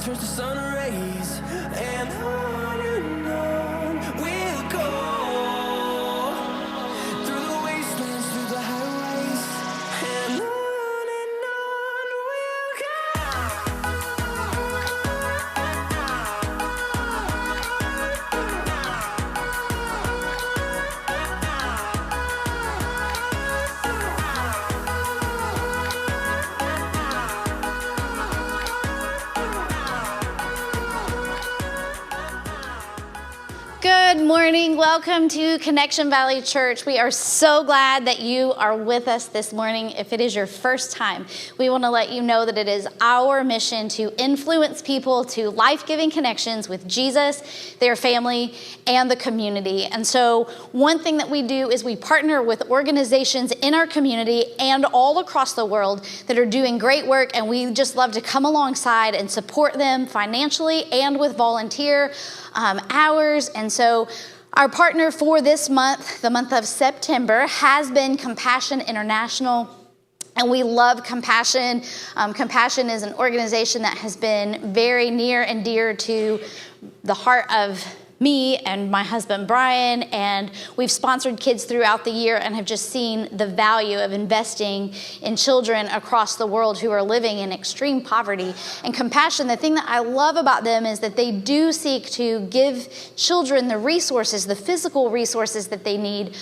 turns to sun rays, and on we'll go through the wastelands, through the highways, and on we'll go. Good morning. Welcome to Connection Valley Church. We are so glad that you are with us this morning. If it is your first time, we want to let you know that it is our mission to influence people to life-giving connections with Jesus, their family, and the community. And so one thing that we do is we partner with organizations in our community and all across the world that are doing great work, and we just love to come alongside and support them financially and with volunteer hours. And so our partner for this month, the month of September, has been Compassion International. And we love Compassion. Compassion is an organization that has been very near and dear to the heart of me and my husband, Brian, and we've sponsored kids throughout the year and have just seen the value of investing in children across the world who are living in extreme poverty. And Compassion, the thing that I love about them is that they do seek to give children the resources, the physical resources that they need,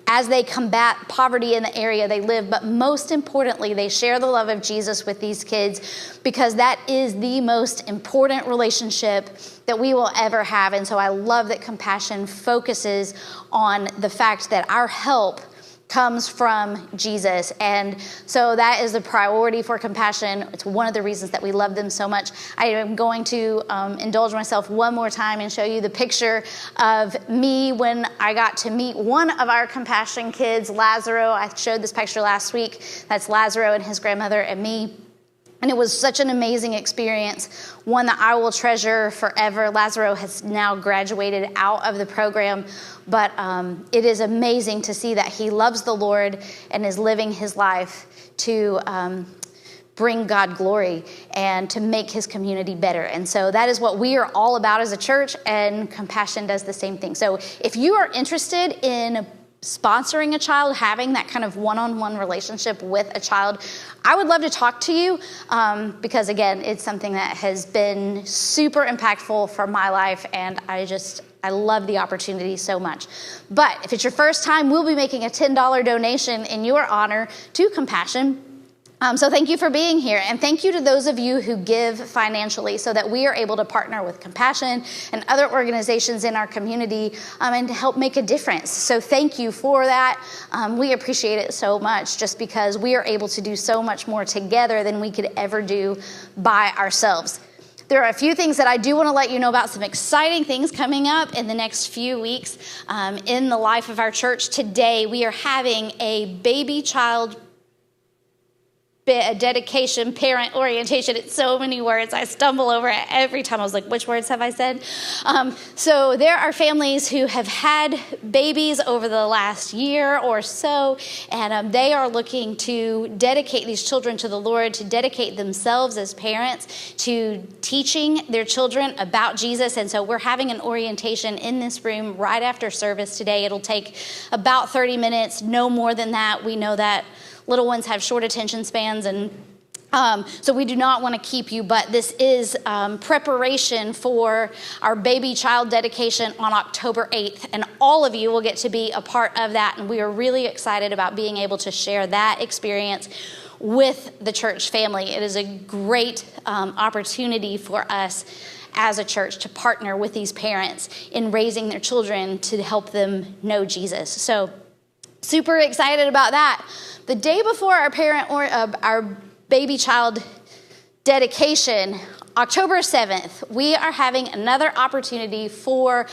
as they combat poverty in the area they live. But most importantly, they share the love of Jesus with these kids, because that is the most important relationship that we will ever have. And so I love that Compassion focuses on the fact that our help comes from Jesus. And so that is a priority for Compassion. It's one of the reasons that we love them so much. I am going to indulge myself one more time and show you the picture of me when I got to meet one of our Compassion kids, Lazaro. I showed this picture last week. That's Lazaro and his grandmother and me. And it was such an amazing experience, one that I will treasure forever. Lazaro has now graduated out of the program, but it is amazing to see that he loves the Lord and is living his life to bring God glory and to make his community better. And so that is what we are all about as a church, and Compassion does the same thing. So if you are interested in sponsoring a child, having that kind of one-on-one relationship with a child, I would love to talk to you, because again, it's something that has been super impactful for my life, and I love the opportunity so much. But if it's your first time, we'll be making a $10 donation in your honor to Compassion. So thank you for being here, and thank you to those of you who give financially so that we are able to partner with Compassion and other organizations in our community and to help make a difference. So thank you for that. We appreciate it so much, just because we are able to do so much more together than we could ever do by ourselves. There are a few things that I do want to let you know about, some exciting things coming up in the next few weeks in the life of our church. Today, we are having a baby child dedication, parent orientation. It's so many words. I stumble over it every time. I was like, which words have I said? So there are families who have had babies over the last year or so, and they are looking to dedicate these children to the Lord, to dedicate themselves as parents to teaching their children about Jesus. And so we're having an orientation in this room right after service today. It'll take about 30 minutes, no more than that. We know that little ones have short attention spans, and so we do not want to keep you, but this is preparation for our baby child dedication on October 8th, and all of you will get to be a part of that, and we are really excited about being able to share that experience with the church family. It is a great opportunity for us as a church to partner with these parents in raising their children to help them know Jesus. So super excited about that. The day before our baby child dedication, October 7th, we are having another opportunity for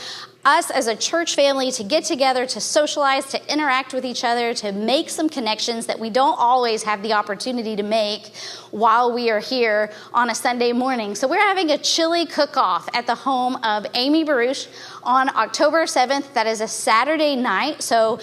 us as a church family to get together, to socialize, to interact with each other, to make some connections that we don't always have the opportunity to make while we are here on a Sunday morning. So we're having a chili cook-off at the home of Amy Baruch on October 7th. That is a Saturday night. So,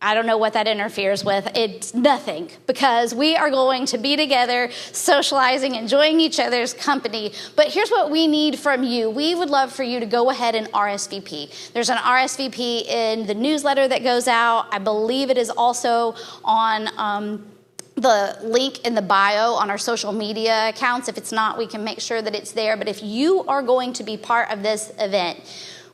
I don't know what that interferes with. It's nothing, because we are going to be together, socializing, enjoying each other's company. But here's what we need from you. We would love for you to go ahead and RSVP. There's an RSVP in the newsletter that goes out. I believe it is also on the link in the bio on our social media accounts. If it's not, we can make sure that it's there. But if you are going to be part of this event,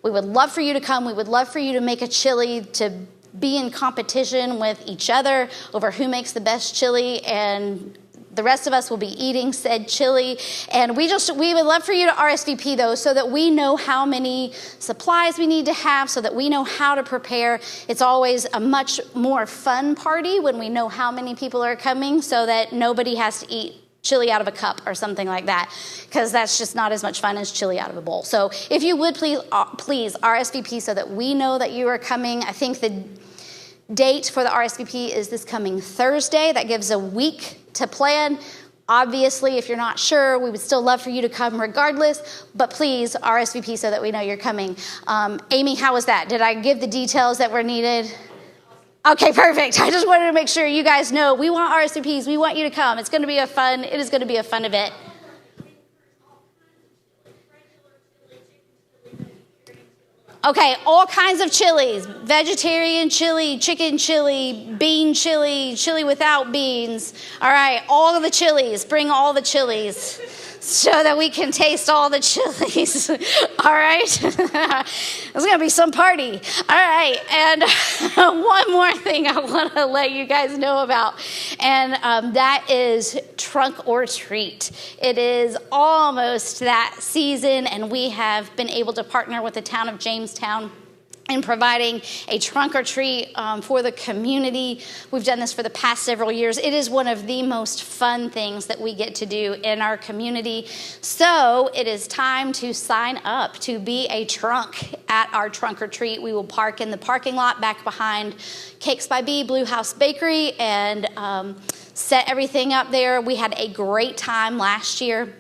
we would love for you to come. We would love for you to make a chili, to be in competition with each other over who makes the best chili, and the rest of us will be eating said chili. And we would love for you to RSVP though, so that we know how many supplies we need to have, so that we know how to prepare. It's always a much more fun party when we know how many people are coming, so that nobody has to eat chili out of a cup or something like that, because that's just not as much fun as chili out of a bowl. So if you would please RSVP so that we know that you are coming. I think the date for the RSVP is this coming Thursday. That gives a week to plan. Obviously, if you're not sure, we would still love for you to come regardless, but please RSVP so that we know you're coming. Amy, how was that? Did I give the details that were needed? Okay, perfect. I just wanted to make sure you guys know we want RSVPs. We want you to come. It is going to be a fun event. Okay, all kinds of chilies: vegetarian chili, chicken chili, bean chili, chili without beans. All right, all of the chilies. Bring all the chilies so that we can taste all the chilies. All right? It's going to be some party. All right, and one more thing I want to let you guys know about, and that is trunk or treat. It is almost that season, and we have been able to partner with the town of Jamestown in providing a trunk or treat for the community. We've done this for the past several years. It is one of the most fun things that we get to do in our community. So it is time to sign up to be a trunk at our trunk or treat. We will park in the parking lot back behind Cakes by B, Blue House Bakery, and set everything up there. We had a great time last year.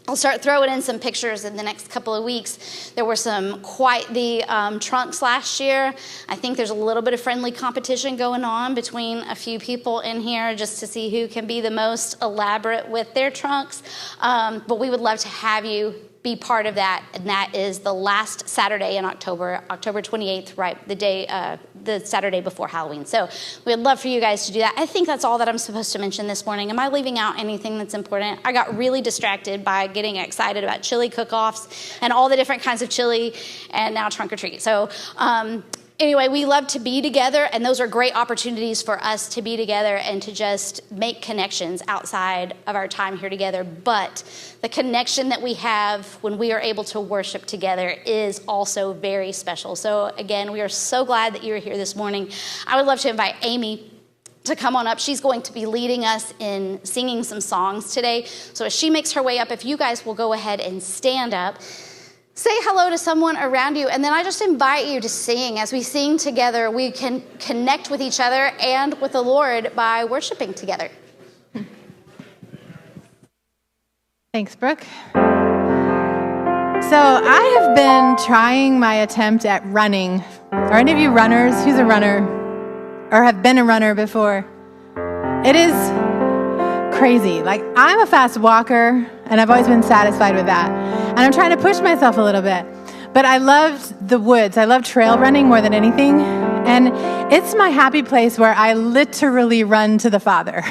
I'll start throwing in some pictures in the next couple of weeks. There were quite the trunks last year. I think there's a little bit of friendly competition going on between a few people in here just to see who can be the most elaborate with their trunks. But we would love to have you be part of that, and that is the last Saturday in October 28th, right, the Saturday before Halloween. So we'd love for you guys to do that. I think that's all that I'm supposed to mention this morning. Am I leaving out anything that's important? I got really distracted by getting excited about chili cook-offs and all the different kinds of chili, and now trunk or treat. So anyway, we love to be together, and those are great opportunities for us to be together and to just make connections outside of our time here together. But the connection that we have when we are able to worship together is also very special. So again, we are so glad that you're here this morning. I would love to invite Amy to come on up. She's going to be leading us in singing some songs today. So as she makes her way up, if you guys will go ahead and stand up, say hello to someone around you, and then I just invite you to sing. As we sing together, we can connect with each other and with the Lord by worshiping together. Thanks, Brooke. So I have been trying my attempt at running. Are any of you runners? Who's a runner? Or have been a runner before? It is crazy. Like, I'm a fast walker, and I've always been satisfied with that. And I'm trying to push myself a little bit. But I loved the woods. I love trail running more than anything. And it's my happy place where I literally run to the Father.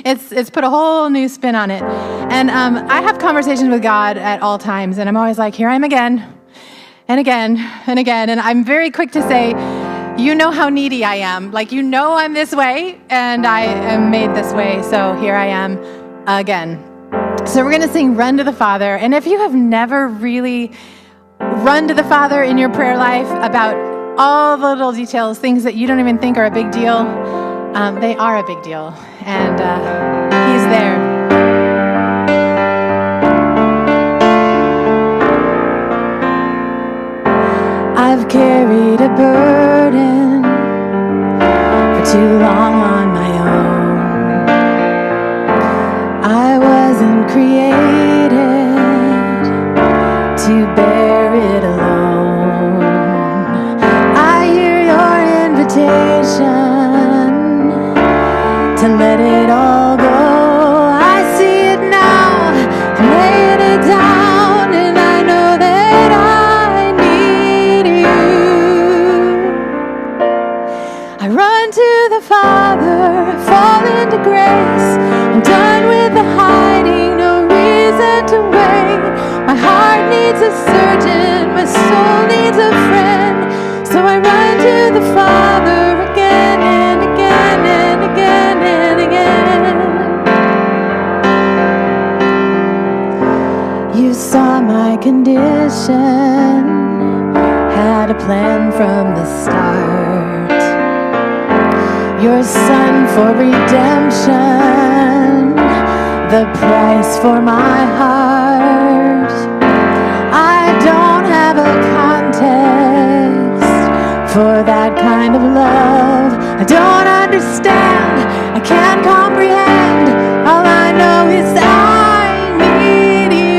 It's put a whole new spin on it. And I have conversations with God at all times. And I'm always like, here I am again, and again, and again. And I'm very quick to say, you know how needy I am. Like, you know I'm this way, and I am made this way. So here I am again. So we're going to sing Run to the Father. And if you have never really run to the Father in your prayer life about all the little details, things that you don't even think are a big deal, they are a big deal. And He's there. I've carried a burden for too long on my own. I wasn't created to bear it alone. I hear your invitation needs a surgeon, my soul needs a friend. So I run to the Father again and again and again and again. You saw my condition, had a plan from the start. Your Son for redemption, the price for my heart. I don't have a context for that kind of love. I don't understand, I can't comprehend. All I know is I need you.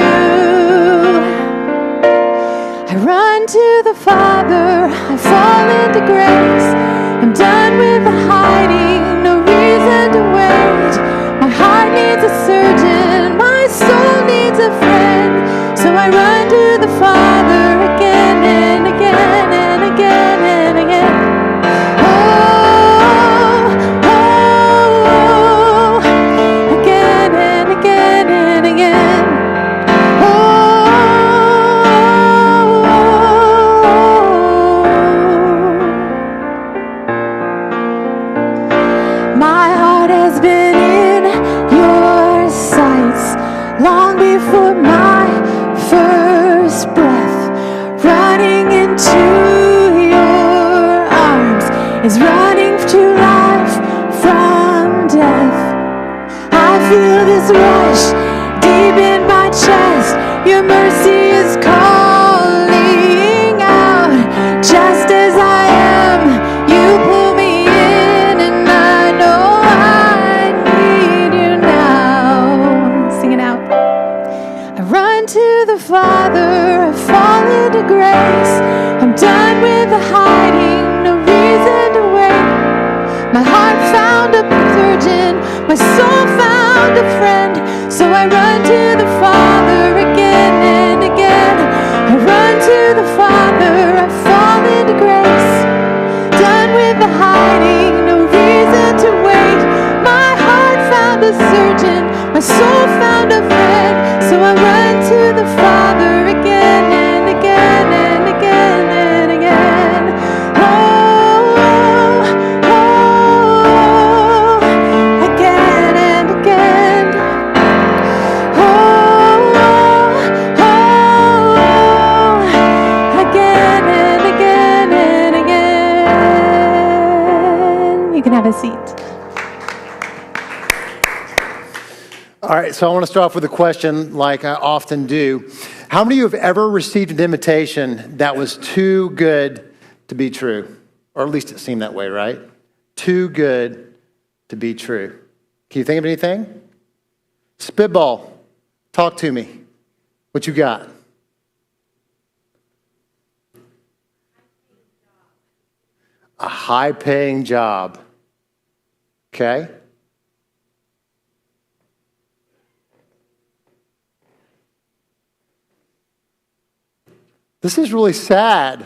I run to the Father, I fall into grace. I'm done with the hiding, no reason to wait. My heart needs a surgeon, my soul needs a friend. So I run to the Father again and again and again and again. Oh, oh, oh, again and again and again. Oh, my heart has been in your sights long before my first breath. Running into your arms is running to life from death. I feel this rush deep in my chest. Your mercy is calling out. Just as I am, you pull me in, and I know I need you now. Sing it out. I run to the Father, I fall into grace. I'm done with the hiding, no reason to wait. My heart found a surgeon, my soul found a friend. So I run to the Father again and again. I run to the Father, I fall into grace. Done with the hiding, no reason to wait. My heart found a surgeon, my soul found a friend. So I run to the Father again and again and again and again. Oh, oh, oh, again and again. Oh, oh, oh, again and again and again. You can have a seat. All right, so I want to start off with a question like I often do. How many of you have ever received an invitation that was too good to be true? Or at least it seemed that way, right? Too good to be true. Can you think of anything? Spitball. Talk to me. What you got? A high-paying job. Okay. This is really sad.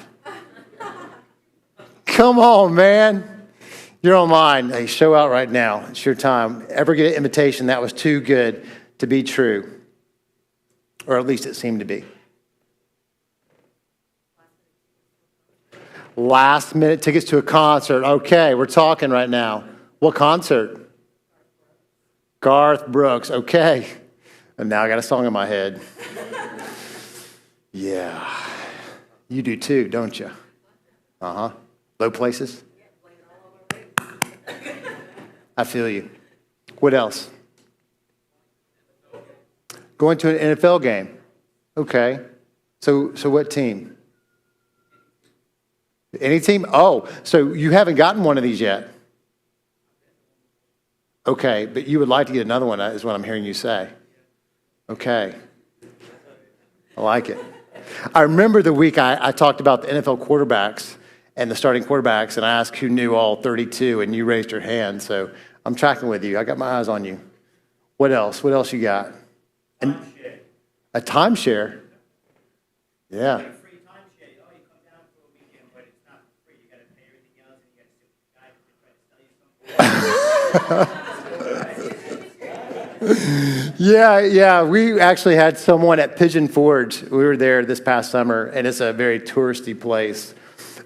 Come on, man. You're on mine. Hey, show out right now. It's your time. Ever get an invitation that was too good to be true? Or at least it seemed to be. Last minute tickets to a concert. Okay, we're talking right now. What concert? Garth Brooks. Okay. And now I got a song in my head. Yeah. You do too, don't you? Uh-huh. Low places? I feel you. What else? Going to an NFL game. Okay. So what team? Any team? Oh, so you haven't gotten one of these yet. Okay, but you would like to get another one, is what I'm hearing you say. Okay. I like it. I remember the week I talked about the NFL quarterbacks and the starting quarterbacks, and I asked who knew all 32, and you raised your hand. So I'm tracking with you. I got my eyes on you. What else? What else you got? A timeshare? Yeah. Yeah. We actually had someone at Pigeon Forge. We were there this past summer, and it's a very touristy place.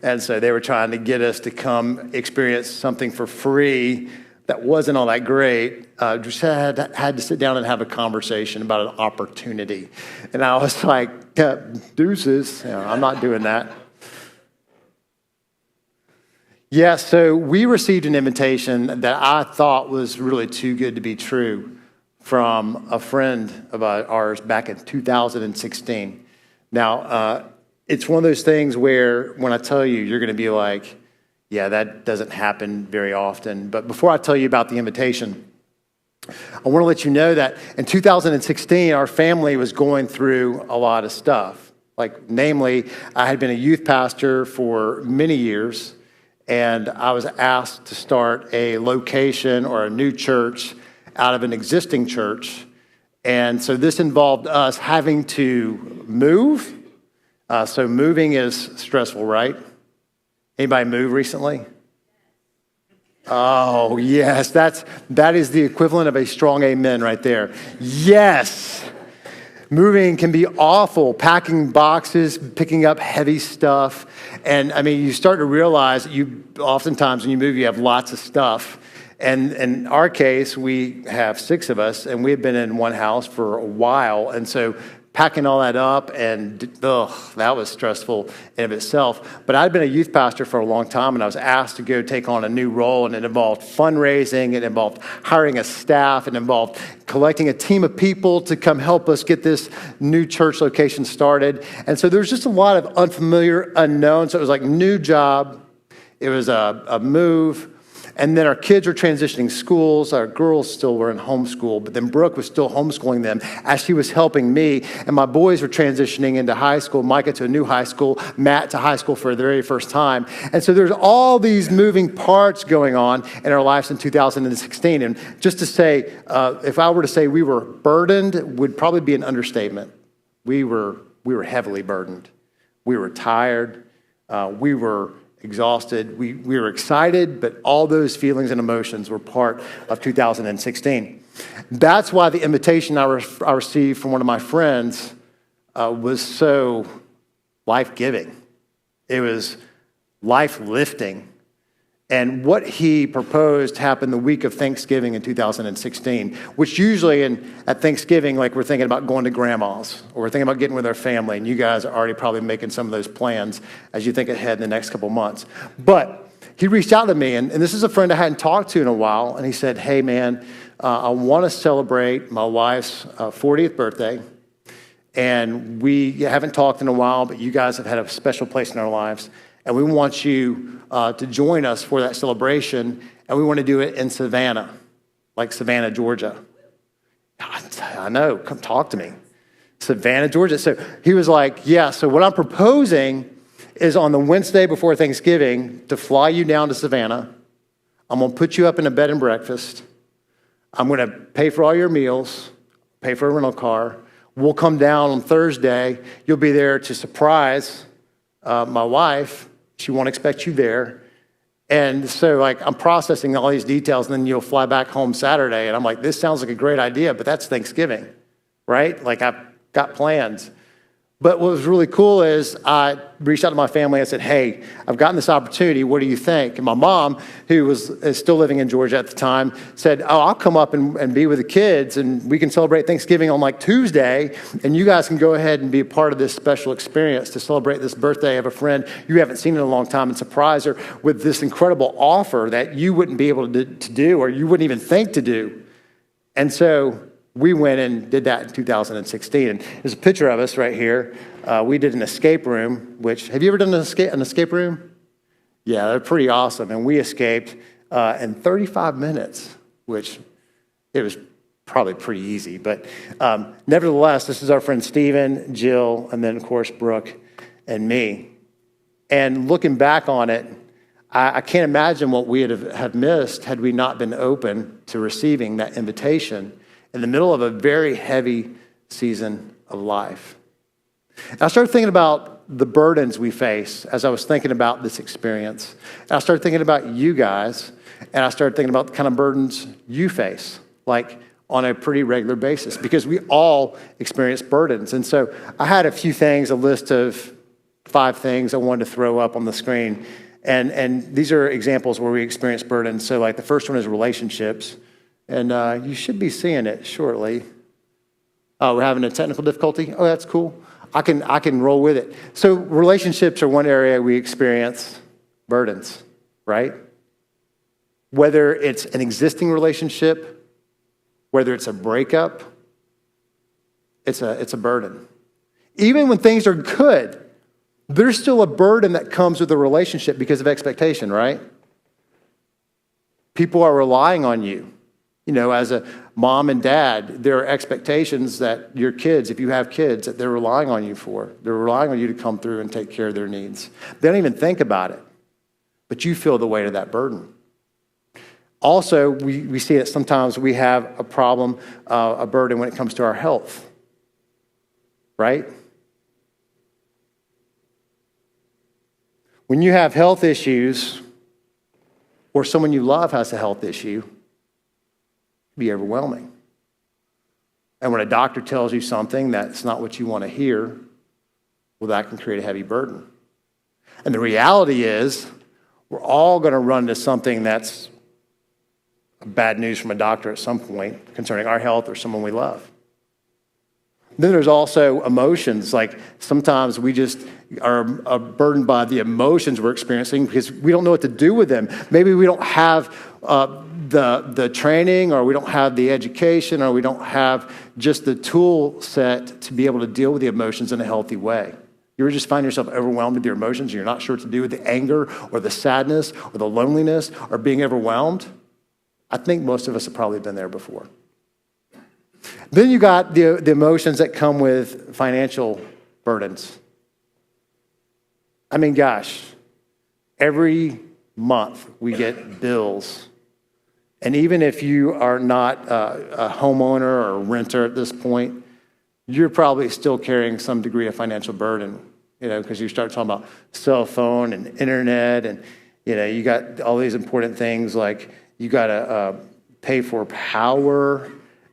And so they were trying to get us to come experience something for free that wasn't all that great. Just had to sit down and have a conversation about an opportunity. And I was like, deuces, I'm not doing that. Yeah, so we received an invitation that I thought was really too good to be true from a friend of ours back in 2016. Now, it's one of those things where when I tell you, you're going to be like, yeah, that doesn't happen very often. But before I tell you about the invitation, I want to let you know that in 2016, our family was going through a lot of stuff. Like, namely, I had been a youth pastor for many years, and I was asked to start a location or a new church out of an existing church. And so this involved us having to move. So moving is stressful, right? Anybody move recently? Oh, yes, that is the equivalent of a strong amen right there. Yes. Moving can be awful, packing boxes, picking up heavy stuff. And I mean, you start to realize oftentimes when you move, you have lots of stuff. And in our case, we have 6 of us, and we've been in one house for a while. And so packing all that up, and that was stressful in of itself. But I'd been a youth pastor for a long time, and I was asked to go take on a new role, and it involved fundraising, it involved hiring a staff, it involved collecting a team of people to come help us get this new church location started. And so there's just a lot of unfamiliar unknowns. So it was like new job, it was a move. And then our kids were transitioning schools. Our girls still were in homeschool, but then Brooke was still homeschooling them as she was helping me. And my boys were transitioning into high school, Micah to a new high school, Matt to high school for the very first time. And so there's all these moving parts going on in our lives in 2016. And just to say, if I were to say we were burdened, would probably be an understatement. We were heavily burdened. We were tired. We were exhausted. We were excited, but all those feelings and emotions were part of 2016. That's why the invitation I received from one of my friends was so life-giving. It was life-lifting. And what he proposed happened the week of Thanksgiving in 2016, which usually at Thanksgiving, like we're thinking about going to grandma's or we're thinking about getting with our family, and you guys are already probably making some of those plans as you think ahead in the next couple months. But he reached out to me, and this is a friend I hadn't talked to in a while, and he said, hey man, I want to celebrate my wife's 40th birthday, and we haven't talked in a while, but you guys have had a special place in our lives. And we want you to join us for that celebration. And we want to do it in Savannah, like Savannah, Georgia. I know, come talk to me. Savannah, Georgia. So he was like, yeah, so what I'm proposing is on the Wednesday before Thanksgiving to fly you down to Savannah. I'm going to put you up in a bed and breakfast. I'm going to pay for all your meals, pay for a rental car. We'll come down on Thursday. You'll be there to surprise my wife. She won't expect you there. And so like I'm processing all these details, and then you'll fly back home Saturday. And I'm like, this sounds like a great idea, but that's Thanksgiving, right? Like I've got plans. But what was really cool is I reached out to my family. I said, hey, I've gotten this opportunity. What do you think? And my mom, who is still living in Georgia at the time, said, oh, I'll come up and be with the kids, and we can celebrate Thanksgiving on like Tuesday, and you guys can go ahead and be a part of this special experience to celebrate this birthday of a friend you haven't seen in a long time and surprise her with this incredible offer that you wouldn't be able to do or you wouldn't even think to do. And so we went and did that in 2016. And there's a picture of us right here. We did an escape room, which, have you ever done an escape room? Yeah, they're pretty awesome. And we escaped in 35 minutes, which it was probably pretty easy. But nevertheless, this is our friend Stephen, Jill, and then, of course, Brooke and me. And looking back on it, I can't imagine what we would have missed had we not been open to receiving that invitation in the middle of a very heavy season of life. And I started thinking about the burdens we face as I was thinking about this experience. And I started thinking about you guys, and I started thinking about the kind of burdens you face. Like, on a pretty regular basis because we all experience burdens. And so I had a few things, a list of 5 things I wanted to throw up on the screen. And these are examples where we experience burdens. So like the first one is relationships. And you should be seeing it shortly. Oh, we're having a technical difficulty? Oh, that's cool. I can roll with it. So relationships are one area we experience burdens, right? Whether it's an existing relationship, whether it's a breakup, it's a burden. Even when things are good, there's still a burden that comes with a relationship because of expectation, right? People are relying on you. You know, as a mom and dad, there are expectations that your kids, if you have kids, that they're relying on you for. They're relying on you to come through and take care of their needs. They don't even think about it, but you feel the weight of that burden. Also, we see that sometimes we have a problem, a burden when it comes to our health, right? When you have health issues, or someone you love has a health issue, it can be overwhelming. And when a doctor tells you something that's not what you want to hear, well, that can create a heavy burden. And the reality is, we're all going to run into something that's bad news from a doctor at some point concerning our health or someone we love. Then there's also emotions. Like sometimes we just are burdened by the emotions we're experiencing because we don't know what to do with them. Maybe we don't have the training, or we don't have the education, or we don't have just the tool set to be able to deal with the emotions in a healthy way. You ever just find yourself overwhelmed with your emotions and you're not sure what to do with the anger or the sadness or the loneliness or being overwhelmed? I think most of us have probably been there before. Then you got the emotions that come with financial burdens. I mean, gosh, every month we get bills. And even if you are not a homeowner or a renter at this point, you're probably still carrying some degree of financial burden, because you start talking about cell phone and internet, and, you got all these important things like you got to pay for power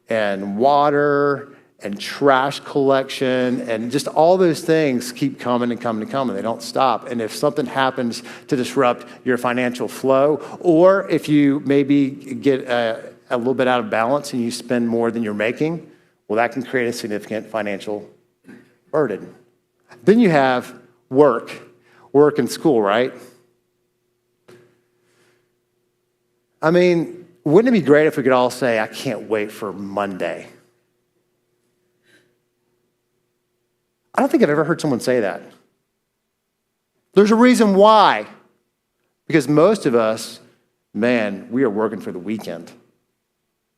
and water and trash collection, and just all those things keep coming and coming and coming. They don't stop. And if something happens to disrupt your financial flow, or if you maybe get a little bit out of balance and you spend more than you're making, well, that can create a significant financial burden. Then you have work and school, right? I mean, wouldn't it be great if we could all say, I can't wait for Monday? I don't think I've ever heard someone say that. There's a reason why. Because most of us, man, we are working for the weekend.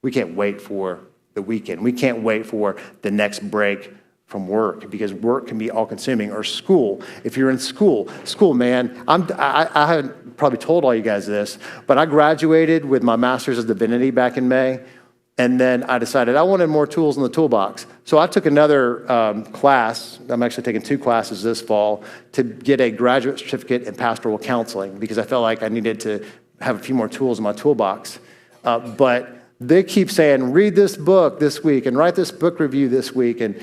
We can't wait for the weekend. We can't wait for the next break from work, because work can be all-consuming. Or school. If you're in school, man, I haven't probably told all you guys this, but I graduated with my Master's of Divinity back in May, and then I decided I wanted more tools in the toolbox. So I took another class. I'm actually taking 2 classes this fall to get a graduate certificate in pastoral counseling, because I felt like I needed to have a few more tools in my toolbox. But they keep saying, read this book this week, and write this book review this week, and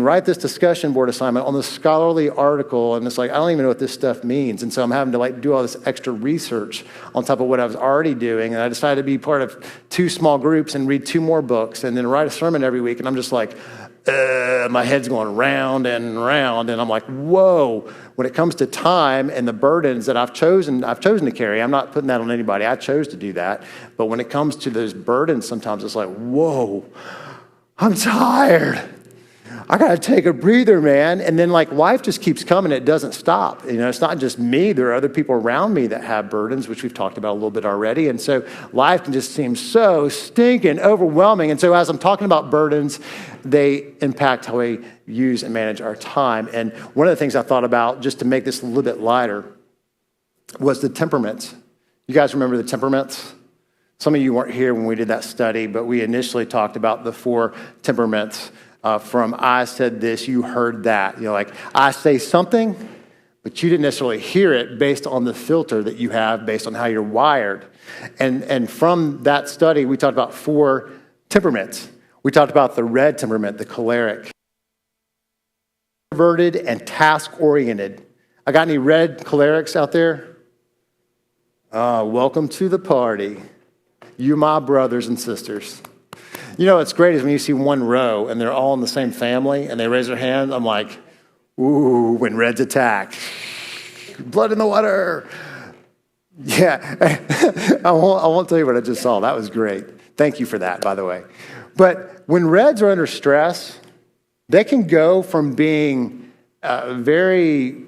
write this discussion board assignment on this scholarly article. And it's like, I don't even know what this stuff means. And so I'm having to do all this extra research on top of what I was already doing. And I decided to be part of 2 small groups and read 2 more books and then write a sermon every week. And I'm just like, my head's going round and round. And I'm like, whoa, when it comes to time and the burdens that I've chosen to carry, I'm not putting that on anybody. I chose to do that. But when it comes to those burdens, sometimes it's like, whoa, I'm tired. I got to take a breather, man. And then life just keeps coming. It doesn't stop. It's not just me. There are other people around me that have burdens, which we've talked about a little bit already. And so life can just seem so stinking overwhelming. And so as I'm talking about burdens, they impact how we use and manage our time. And one of the things I thought about, just to make this a little bit lighter, was the temperaments. You guys remember the temperaments? Some of you weren't here when we did that study, but we initially talked about the 4 temperaments. From I said this, you heard that. I say something, but you didn't necessarily hear it based on the filter that you have based on how you're wired. And from that study, we talked about 4 temperaments. We talked about the red temperament, the choleric. Introverted and task-oriented. I got any red cholerics out there? Welcome to the party. You my brothers and sisters. You know what's great is when you see one row and they're all in the same family and they raise their hand, I'm like, ooh, when reds attack. Blood in the water. Yeah, I won't tell you what I just saw. That was great. Thank you for that, by the way. But when reds are under stress, they can go from being very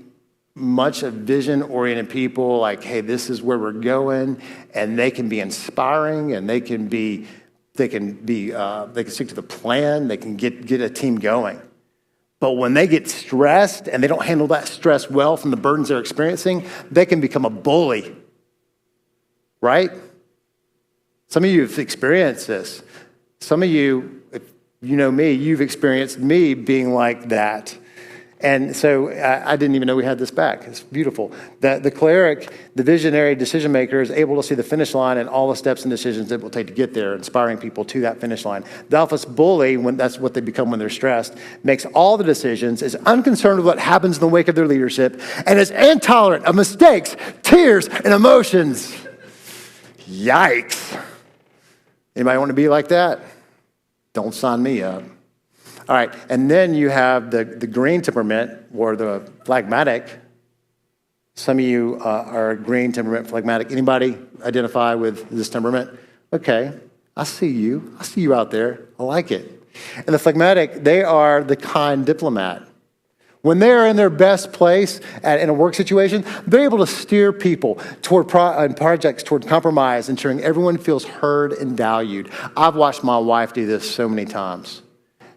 much a vision-oriented people, like, hey, this is where we're going, and they can be inspiring, and they can stick to the plan, they can get a team going. But when they get stressed and they don't handle that stress well from the burdens they're experiencing, they can become a bully, right? Some of you have experienced this. Some of you, if you know me, you've experienced me being like that. And so I didn't even know we had this back. It's beautiful. The cleric, the visionary decision maker, is able to see the finish line and all the steps and decisions it will take to get there, inspiring people to that finish line. The office bully, when that's what they become when they're stressed, makes all the decisions, is unconcerned with what happens in the wake of their leadership, and is intolerant of mistakes, tears, and emotions. Yikes. Anybody want to be like that? Don't sign me up. All right, and then you have the green temperament, or the phlegmatic. Some of you are green temperament, phlegmatic. Anybody identify with this temperament? Okay, I see you. I see you out there. I like it. And the phlegmatic, they are the kind diplomat. When they're in their best place in a work situation, they're able to steer people toward projects, toward compromise, ensuring everyone feels heard and valued. I've watched my wife do this so many times.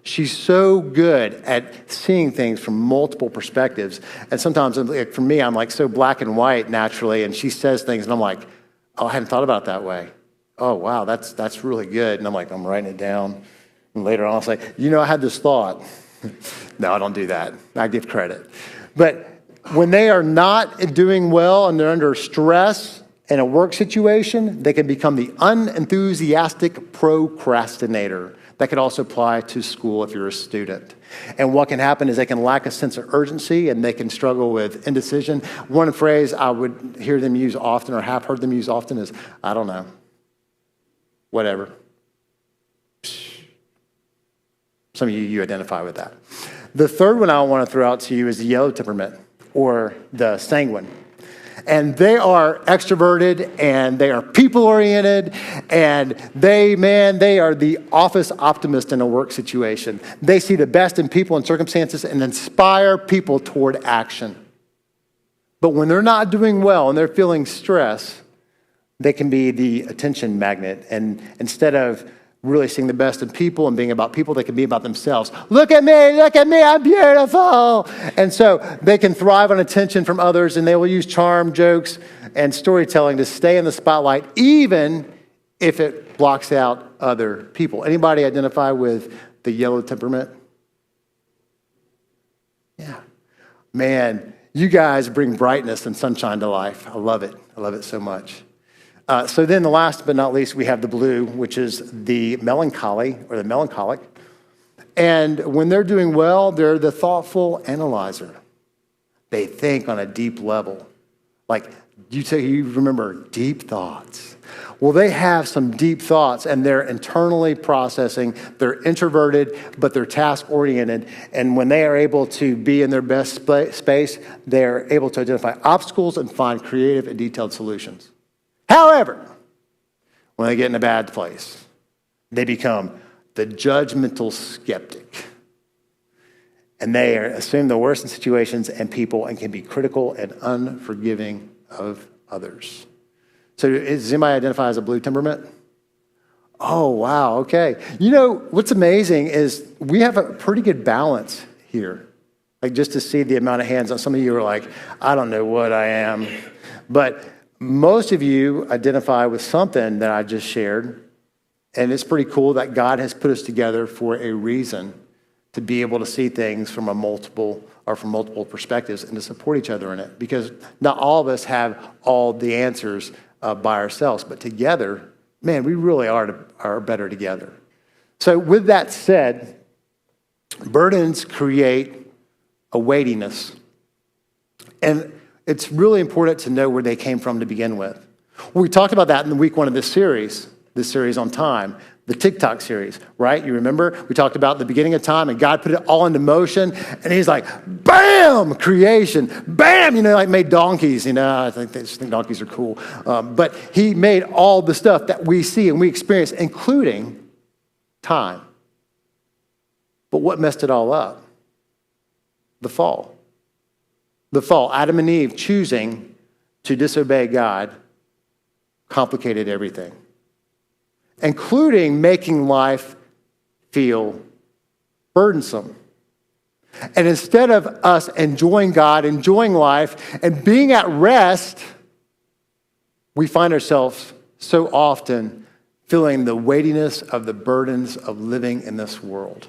She's so good at seeing things from multiple perspectives. And sometimes, like, for me, I'm like so black and white naturally, and she says things, and I'm like, oh, I hadn't thought about it that way. Oh, wow, that's really good. And I'm like, I'm writing it down. And later on, I'll say, I had this thought. No, I don't do that. I give credit. But when they are not doing well and they're under stress in a work situation, they can become the unenthusiastic procrastinator. That could also apply to school if you're a student. And what can happen is they can lack a sense of urgency and they can struggle with indecision. One phrase I would hear them use often, or have heard them use often, is, I don't know. Whatever. Some of you identify with that. The third one I want to throw out to you is the yellow temperament, or the sanguine. And they are extroverted, and they are people-oriented, and they are the office optimist in a work situation. They see the best in people and circumstances and inspire people toward action. But when they're not doing well and they're feeling stress, they can be the attention magnet. And instead of really seeing the best in people and being about people, they can be about themselves. Look at me, I'm beautiful. And so they can thrive on attention from others, and they will use charm, jokes, and storytelling to stay in the spotlight, even if it blocks out other people. Anybody identify with the yellow temperament? Yeah. Man, you guys bring brightness and sunshine to life. I love it. I love it so much. So then the last but not least, we have the blue, which is the melancholy, or the melancholic. And when they're doing well, they're the thoughtful analyzer. They think on a deep level. Like, you remember deep thoughts. Well, they have some deep thoughts, and they're internally processing. They're introverted, but they're task-oriented. And when they are able to be in their best space, they're able to identify obstacles and find creative and detailed solutions. However, when they get in a bad place, they become the judgmental skeptic. And they assume the worst in situations and people and can be critical and unforgiving of others. So does anybody identify as a blue temperament? Oh, wow, okay. What's amazing is we have a pretty good balance here. Like, just to see the amount of hands on some of you are like, I don't know what I am. But most of you identify with something that I just shared, and it's pretty cool that God has put us together for a reason, to be able to see things from multiple perspectives and to support each other in it. Because not all of us have all the answers by ourselves, but together, man, we really are better together. So with that said, burdens create a weightiness. And it's really important to know where they came from to begin with. We talked about that in week 1 of this series on time, the Tock series, right? You remember? We talked about the beginning of time and God put it all into motion and he's like, bam, creation, bam, like made donkeys, I think donkeys are cool. But he made all the stuff that we see and we experience, including time. But what messed it all up? The fall. The fall, Adam and Eve choosing to disobey God complicated everything, including making life feel burdensome. And instead of us enjoying God, enjoying life, and being at rest, we find ourselves so often feeling the weightiness of the burdens of living in this world.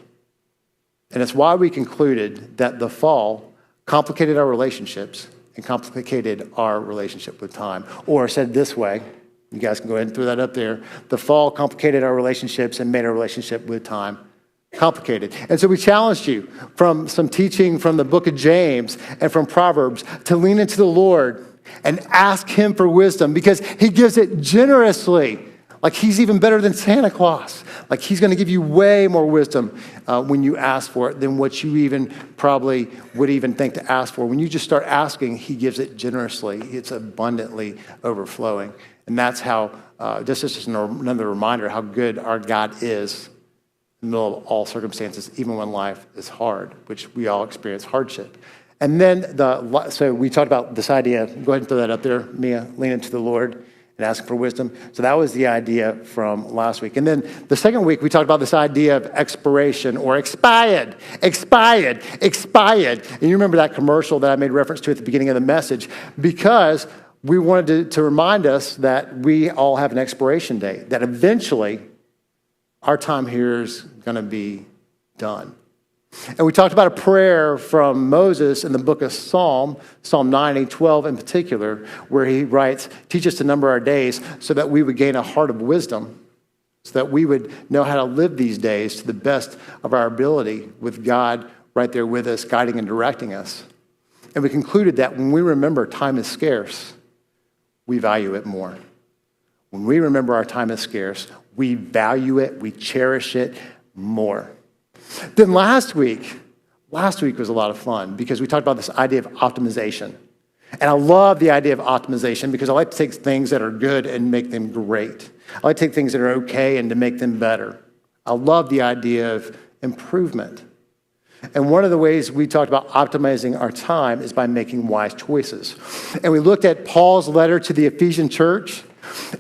And it's why we concluded that the fall complicated our relationships and complicated our relationship with time. Or said this way, you guys can go ahead and throw that up there. The fall complicated our relationships and made our relationship with time complicated. And so we challenged you from some teaching from the book of James and from Proverbs to lean into the Lord and ask him for wisdom because he gives it generously. Like he's even better than Santa Claus. Like he's going to give you way more wisdom when you ask for it than what you even probably would even think to ask for. When you just start asking, he gives it generously. It's abundantly overflowing. And that's how, this is just another reminder how good our God is in the middle of all circumstances, even when life is hard, which we all experience hardship. And then, so we talked about this idea, go ahead and throw that up there, Mia, lean into the Lord and ask for wisdom. So that was the idea from last week. And then the second week, we talked about this idea of expiration or expired. And you remember that commercial that I made reference to at the beginning of the message because we wanted to remind us that we all have an expiration date, that eventually our time here is going to be done. And we talked about a prayer from Moses in the book of Psalm 90, 12 in particular, where he writes, teach us to number our days so that we would gain a heart of wisdom, so that we would know how to live these days to the best of our ability with God right there with us, guiding and directing us. And we concluded that when we remember time is scarce, we value it more. When we remember our time is scarce, we value it, we cherish it more. Then last week was a lot of fun because we talked about this idea of optimization. And I love the idea of optimization because I like to take things that are good and make them great. I like to take things that are okay and to make them better. I love the idea of improvement. And one of the ways we talked about optimizing our time is by making wise choices. And we looked at Paul's letter to the Ephesian church.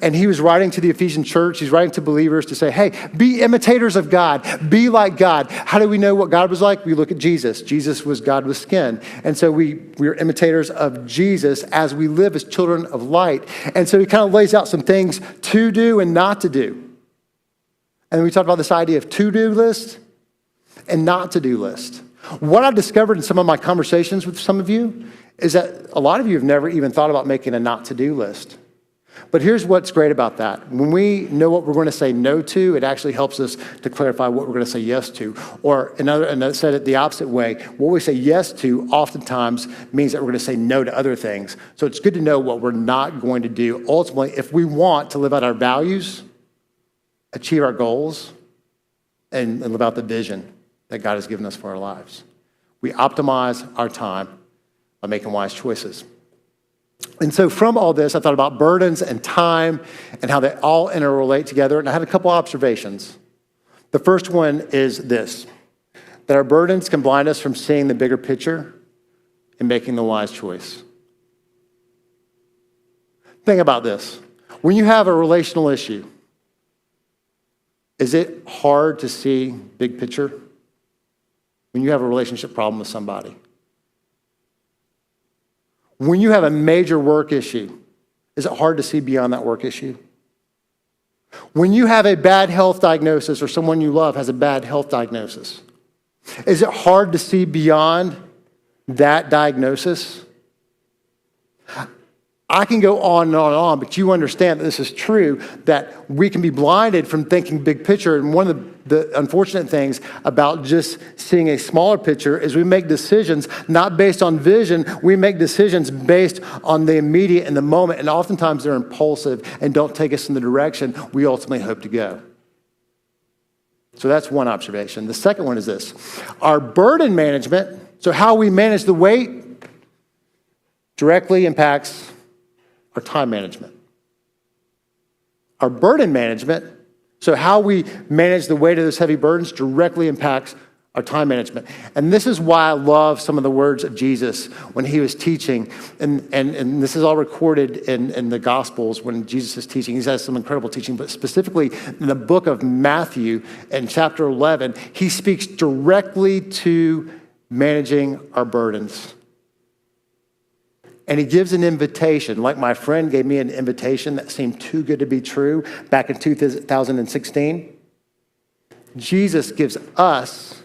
And he was writing to the Ephesian church. He's writing to believers to say, hey, be imitators of God. Be like God. How do we know what God was like? We look at Jesus. Jesus was God with skin. And so we're imitators of Jesus as we live as children of light. And so he kind of lays out some things to do and not to do. And we talked about this idea of to-do list and not to-do list. What I've discovered in some of my conversations with some of you is that a lot of you have never even thought about making a not to-do list. But here's what's great about that. When we know what we're going to say no to, it actually helps us to clarify what we're going to say yes to. Or another said it the opposite way, what we say yes to oftentimes means that we're going to say no to other things. So it's good to know what we're not going to do. Ultimately, if we want to live out our values, achieve our goals, and live out the vision that God has given us for our lives. We optimize our time by making wise choices. And so from all this, I thought about burdens and time and how they all interrelate together. And I had a couple observations. The first one is this, that our burdens can blind us from seeing the bigger picture and making the wise choice. Think about this. When you have a relational issue, is it hard to see big picture? When you have a relationship problem with somebody? When you have a major work issue, is it hard to see beyond that work issue? When you have a bad health diagnosis or someone you love has a bad health diagnosis, is it hard to see beyond that diagnosis? I can go on and on and on, but you understand that this is true, that we can be blinded from thinking big picture. And one of the the unfortunate things about just seeing a smaller picture is we make decisions not based on vision. We make decisions based on the immediate and the moment. And oftentimes they're impulsive and don't take us in the direction we ultimately hope to go. So that's one observation. The second one is this. Our burden management, so how we manage the weight, directly impacts our time management. Our burden management, so how we manage the weight of those heavy burdens, directly impacts our time management. And this is why I love some of the words of Jesus when he was teaching. And this is all recorded in the Gospels when Jesus is teaching. He has some incredible teaching, but specifically in the book of Matthew in chapter 11, he speaks directly to managing our burdens. And he gives an invitation, like my friend gave me an invitation that seemed too good to be true back in 2016. Jesus gives us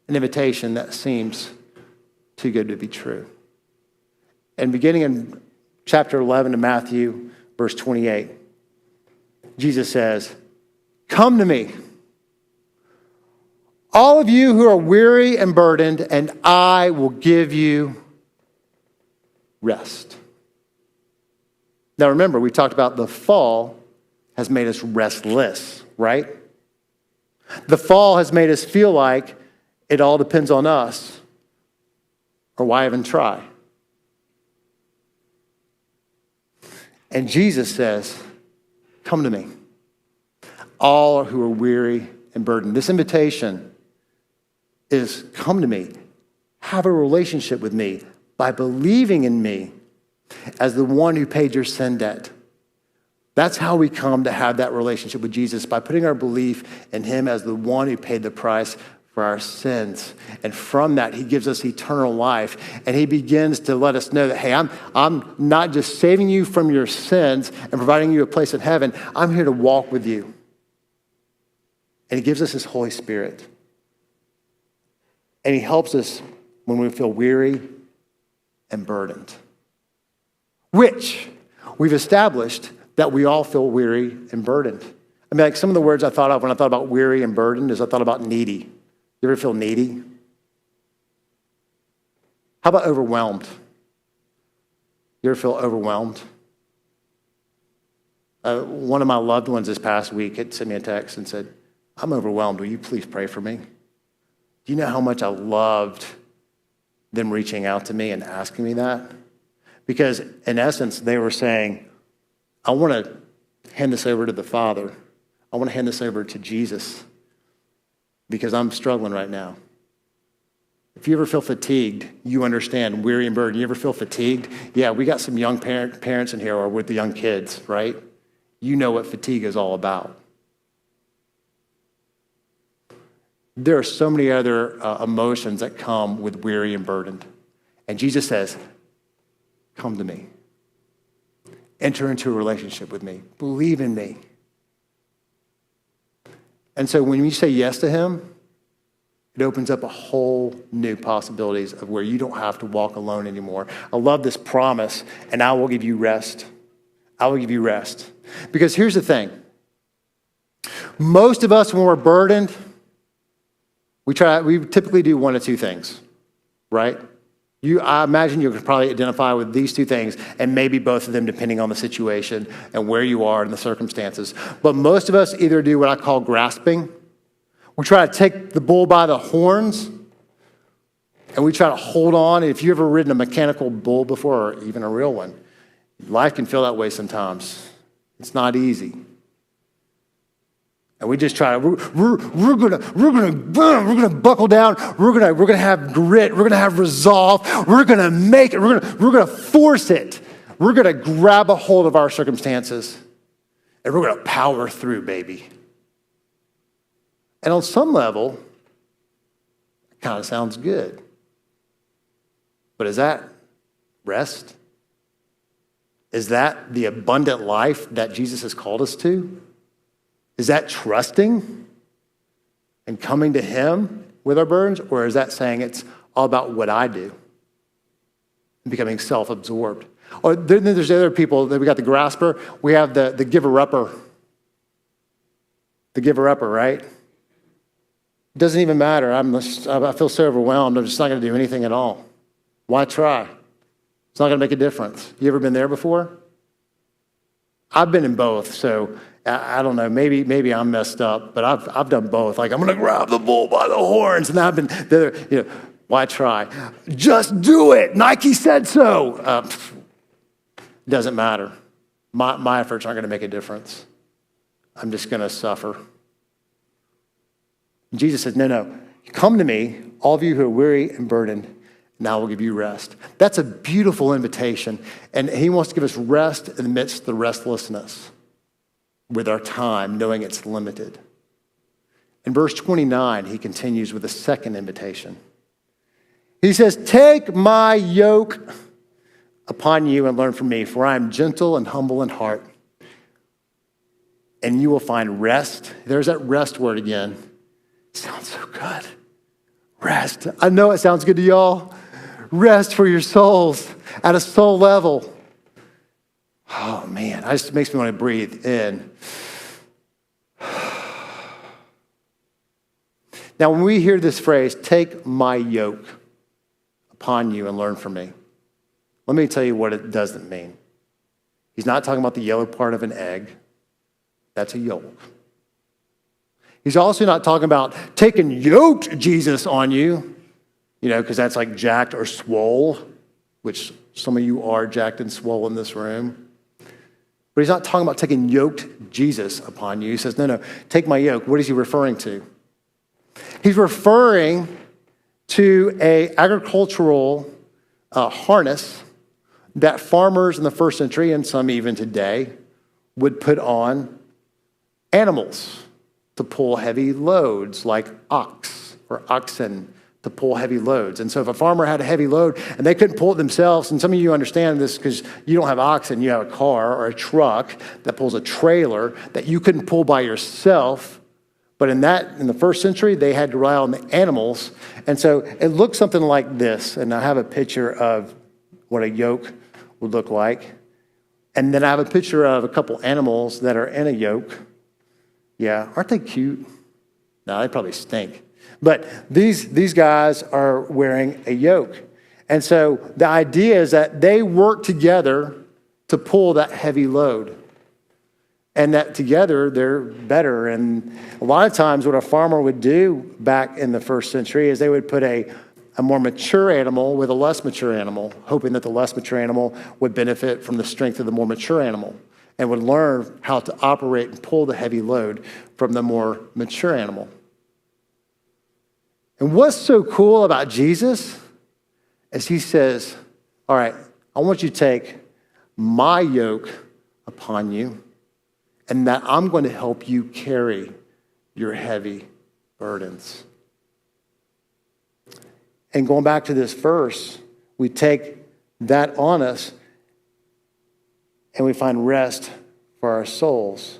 an invitation that seems too good to be true. And beginning in chapter 11 of Matthew, verse 28, Jesus says, "Come to me, all of you who are weary and burdened, and I will give you rest." Now remember, we talked about the fall has made us restless, right? The fall has made us feel like it all depends on us, or why even try? And Jesus says, "Come to me, all who are weary and burdened." This invitation is come to me, have a relationship with me by believing in me as the one who paid your sin debt. That's how we come to have that relationship with Jesus, by putting our belief in him as the one who paid the price for our sins. And from that, he gives us eternal life. And he begins to let us know that, hey, I'm not just saving you from your sins and providing you a place in heaven. I'm here to walk with you. And he gives us his Holy Spirit. And he helps us when we feel weary and burdened, which we've established that we all feel weary and burdened. I mean, like some of the words I thought of when I thought about weary and burdened is I thought about needy. You ever feel needy? How about overwhelmed? You ever feel overwhelmed? One of my loved ones this past week had sent me a text and said, "I'm overwhelmed. Will you please pray for me?" Do you know how much I loved them reaching out to me and asking me that? Because in essence, they were saying, I want to hand this over to the Father. I want to hand this over to Jesus because I'm struggling right now. If you ever feel fatigued, you understand weary and burdened. You ever feel fatigued? Yeah, we got some young parents in here or with the young kids, right? You know what fatigue is all about. There are so many other emotions that come with weary and burdened. And Jesus says, come to me. Enter into a relationship with me. Believe in me. And so when you say yes to him, it opens up a whole new possibilities of where you don't have to walk alone anymore. I love this promise, and I will give you rest. I will give you rest. Because here's the thing. Most of us, when we're burdened, we typically do one of two things, right? I imagine you could probably identify with these two things, and maybe both of them depending on the situation and where you are and the circumstances. But most of us either do what I call grasping. We try to take the bull by the horns, and we try to hold on. If you've ever ridden a mechanical bull before, or even a real one, life can feel that way sometimes. It's not easy. And we just try to, we're gonna buckle down. We're gonna have grit. We're gonna have resolve. We're gonna make it. We're gonna force it. We're gonna grab a hold of our circumstances, and we're gonna power through, baby. And on some level, it kind of sounds good. But is that rest? Is that the abundant life that Jesus has called us to? Is that trusting and coming to him with our burdens? Or is that saying it's all about what I do and becoming self-absorbed? Or then there's other people that we got the grasper. We have the giver-upper. The giver-upper, right? It doesn't even matter. I feel so overwhelmed. I'm just not going to do anything at all. Why try? It's not going to make a difference. You ever been there before? I've been in both, so I don't know. Maybe I'm messed up, but I've done both. Like, I'm going to grab the bull by the horns, and I've been there. Why try? Just do it. Nike said so. Doesn't matter. My efforts aren't going to make a difference. I'm just going to suffer. Jesus says, no. Come to me, all of you who are weary and burdened, and I will give you rest. That's a beautiful invitation. And he wants to give us rest in the midst of the restlessness with our time, knowing it's limited. In verse 29, he continues with a second invitation. He says, take my yoke upon you and learn from me, for I am gentle and humble in heart, and you will find rest. There's that rest word again. Sounds so good. Rest. I know it sounds good to y'all. Rest for your souls at a soul level. Oh man, it just makes me want to breathe in. Now, when we hear this phrase, take my yoke upon you and learn from me, let me tell you what it doesn't mean. He's not talking about the yellow part of an egg. That's a yolk. He's also not talking about taking yoked Jesus on you, because that's like jacked or swole, which some of you are jacked and swole in this room. But he's not talking about taking yoked Jesus upon you. He says, no, take my yoke. What is he referring to? He's referring to an agricultural harness that farmers in the first century, and some even today, would put on animals to pull heavy loads, like ox or oxen to pull heavy loads. And so if a farmer had a heavy load and they couldn't pull it themselves, and some of you understand this because you don't have oxen, you have a car or a truck that pulls a trailer that you couldn't pull by yourself. But in the first century, they had to rely on the animals. And so it looked something like this. And I have a picture of what a yoke would look like. And then I have a picture of a couple animals that are in a yoke. Yeah, aren't they cute? No, they probably stink. But these guys are wearing a yoke. And so the idea is that they work together to pull that heavy load. And that together they're better. And a lot of times what a farmer would do back in the first century is they would put a more mature animal with a less mature animal, hoping that the less mature animal would benefit from the strength of the more mature animal and would learn how to operate and pull the heavy load from the more mature animal. And what's so cool about Jesus is he says, all right, I want you to take my yoke upon you, and that I'm going to help you carry your heavy burdens. And going back to this verse, we take that on us and we find rest for our souls.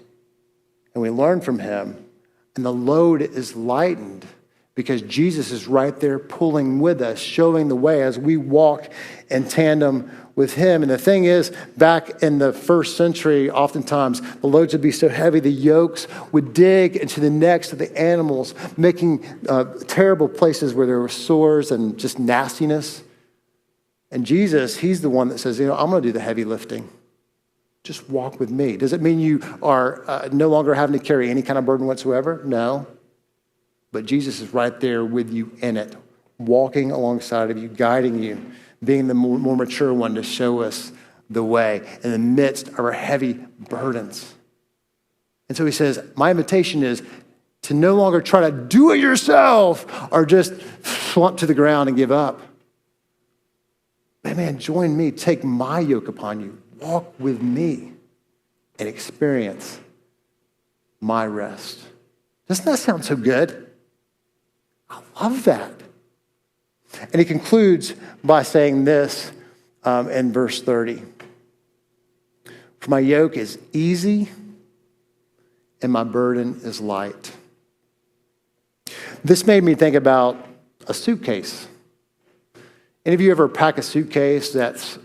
And we learn from him, and the load is lightened because Jesus is right there pulling with us, showing the way as we walk in tandem with him. And the thing is, back in the first century, oftentimes the loads would be so heavy, the yokes would dig into the necks of the animals, making terrible places where there were sores and just nastiness. And Jesus, he's the one that says, I'm going to do the heavy lifting. Just walk with me. Does it mean you are no longer having to carry any kind of burden whatsoever? No. But Jesus is right there with you in it, walking alongside of you, guiding you, being the more mature one to show us the way in the midst of our heavy burdens. And so he says, my invitation is to no longer try to do it yourself or just slump to the ground and give up. But man, join me. Take my yoke upon you. Walk with me and experience my rest. Doesn't that sound so good? I love that. And he concludes by saying this in verse 30. For my yoke is easy and my burden is light. This made me think about a suitcase. Any of you ever pack a suitcase that's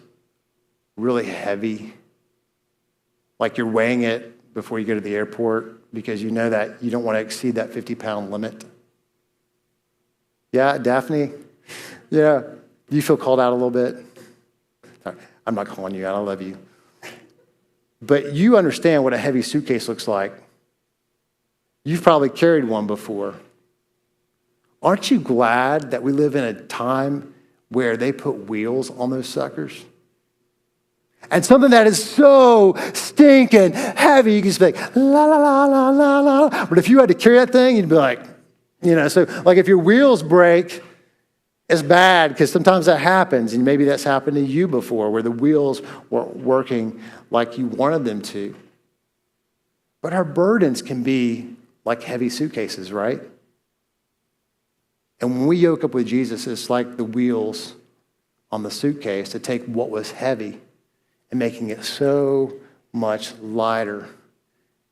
really heavy? Like you're weighing it before you go to the airport because you know that you don't want to exceed that 50-pound limit? Yeah, Daphne? Yeah. Do you feel called out a little bit? I'm not calling you out. I love you. But you understand what a heavy suitcase looks like. You've probably carried one before. Aren't you glad that we live in a time where they put wheels on those suckers? And something that is so stinking heavy, you can just be like, la, la, la, la, la, la. But if you had to carry that thing, you'd be like, so like if your wheels break, it's bad because sometimes that happens. And maybe that's happened to you before where the wheels weren't working like you wanted them to. But our burdens can be like heavy suitcases, right? And when we yoke up with Jesus, it's like the wheels on the suitcase to take what was heavy and making it so much lighter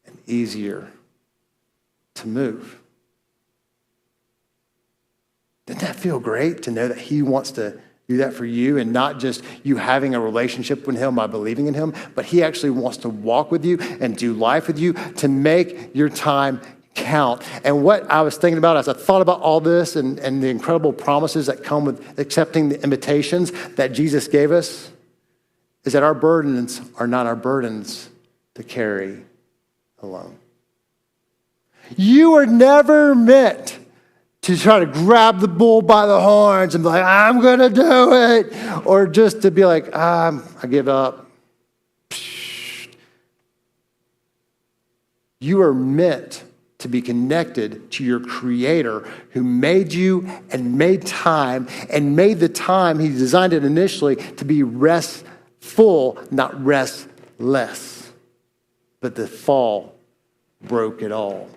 and easier to move. Doesn't that feel great to know that he wants to do that for you and not just you having a relationship with him by believing in him, but he actually wants to walk with you and do life with you to make your time count. And what I was thinking about as I thought about all this and the incredible promises that come with accepting the invitations that Jesus gave us is that our burdens are not our burdens to carry alone. You are never meant to try to grab the bull by the horns and be like, I'm going to do it. Or just to be like, I give up. You are meant to be connected to your Creator who made you and made time and made the time, he designed it initially to be restful, not restless. But the fall broke it all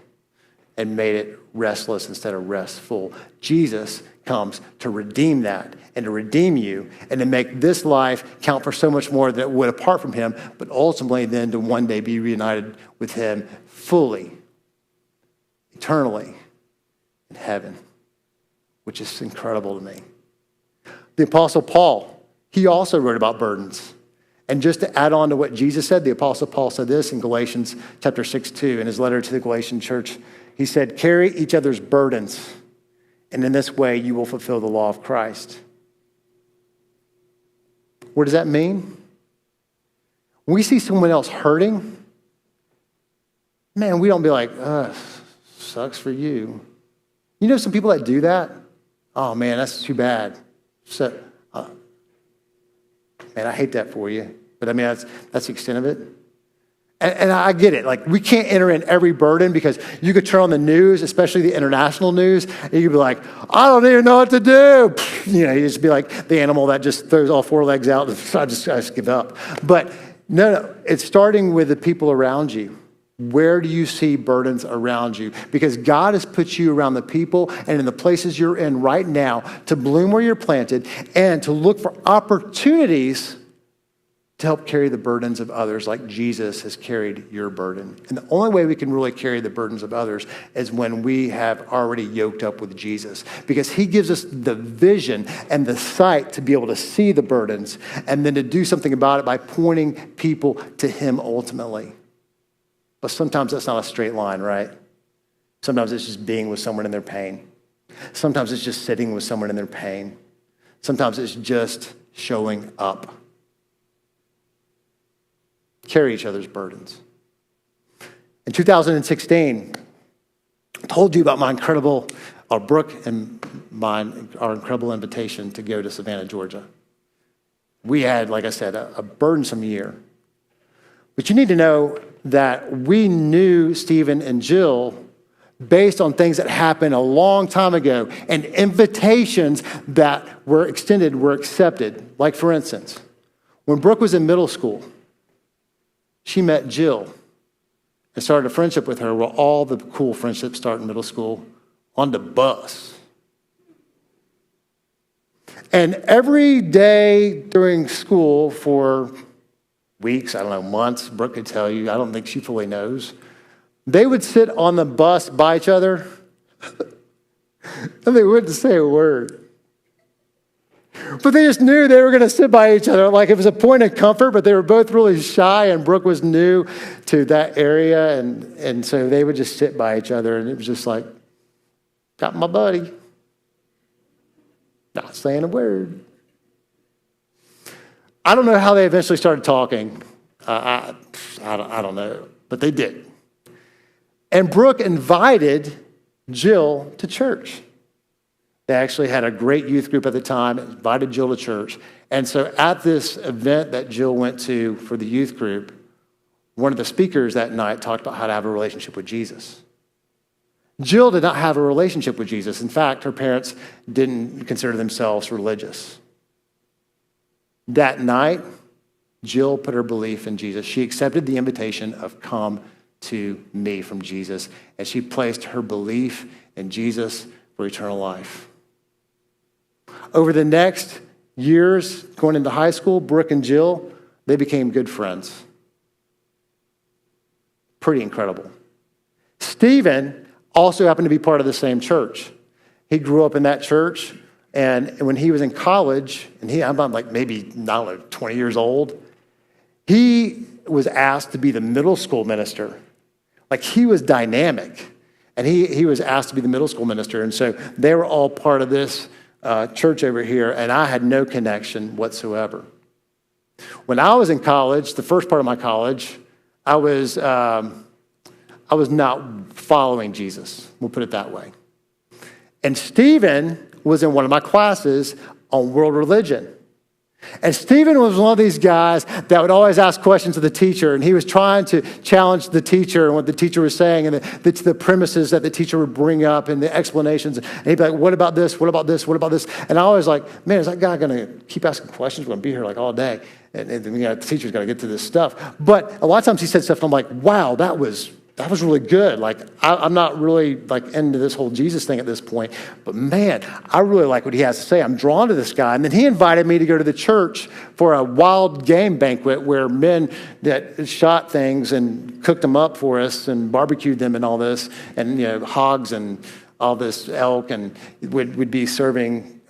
and made it restless instead of restful. Jesus comes to redeem that and to redeem you and to make this life count for so much more than it would apart from him, but ultimately then to one day be reunited with him fully, eternally in heaven, which is incredible to me. The Apostle Paul, he also wrote about burdens. And just to add on to what Jesus said, the Apostle Paul said this in Galatians chapter 6:2 in his letter to the Galatian church. He said, carry each other's burdens, and in this way you will fulfill the law of Christ. What does that mean? When we see someone else hurting, man, we don't be like, sucks for you. You know some people that do that? Oh man, that's too bad. So, man, I hate that for you. But I mean, that's the extent of it. And I get it. Like, we can't enter in every burden because you could turn on the news, especially the international news, and you could be like, I don't even know what to do. You just be like the animal that just throws all four legs out. And I just give up. But no, it's starting with the people around you. Where do you see burdens around you? Because God has put you around the people and in the places you're in right now to bloom where you're planted and to look for opportunities to help carry the burdens of others like Jesus has carried your burden. And the only way we can really carry the burdens of others is when we have already yoked up with Jesus, because he gives us the vision and the sight to be able to see the burdens and then to do something about it by pointing people to him ultimately. But sometimes that's not a straight line, right? Sometimes it's just being with someone in their pain. Sometimes it's just sitting with someone in their pain. Sometimes it's just showing up. Carry each other's burdens. In 2016, I told you about Brooke and our incredible invitation to go to Savannah, Georgia. We had, like I said, a burdensome year. But you need to know that we knew Stephen and Jill based on things that happened a long time ago, and invitations that were extended were accepted. Like, for instance, when Brooke was in middle school, she met Jill and started a friendship with her. Well, all the cool friendships start in middle school on the bus. And every day during school for weeks, I don't know, months, Brooke could tell you, I don't think she fully knows, they would sit on the bus by each other and they wouldn't say a word. But they just knew they were going to sit by each other. Like, it was a point of comfort, but they were both really shy, and Brooke was new to that area, and so they would just sit by each other, and it was just like, got my buddy. Not saying a word. I don't know how they eventually started talking. I don't know, but they did. And Brooke invited Jill to church. They actually had a great youth group at the time, invited Jill to church. And so at this event that Jill went to for the youth group, one of the speakers that night talked about how to have a relationship with Jesus. Jill did not have a relationship with Jesus. In fact, her parents didn't consider themselves religious. That night, Jill put her belief in Jesus. She accepted the invitation of come to me from Jesus, and she placed her belief in Jesus for eternal life. Over the next years, going into high school, Brooke and Jill, they became good friends. Pretty incredible. Stephen also happened to be part of the same church. He grew up in that church, and when he was in college, and I'm like maybe, I don't know, 20 years old, he was asked to be the middle school minister. Like, he was dynamic, and he was asked to be the middle school minister, and so they were all part of this church over here, and I had no connection whatsoever. When I was in college, the first part of my college, I was not following Jesus. We'll put it that way. And Stephen was in one of my classes on world religion. And Stephen was one of these guys that would always ask questions of the teacher, and he was trying to challenge the teacher and what the teacher was saying and the premises that the teacher would bring up and the explanations. And he'd be like, what about this? What about this? What about this? And I was like, man, is that guy going to keep asking questions? We're going to be here like all day. And the teacher's got to get to this stuff. But a lot of times he said stuff, and I'm like, wow, that was really good. Like, I'm not really like into this whole Jesus thing at this point, but man, I really like what he has to say. I'm drawn to this guy. And then he invited me to go to the church for a wild game banquet where men that shot things and cooked them up for us and barbecued them and all this, and hogs and all this elk, and would be serving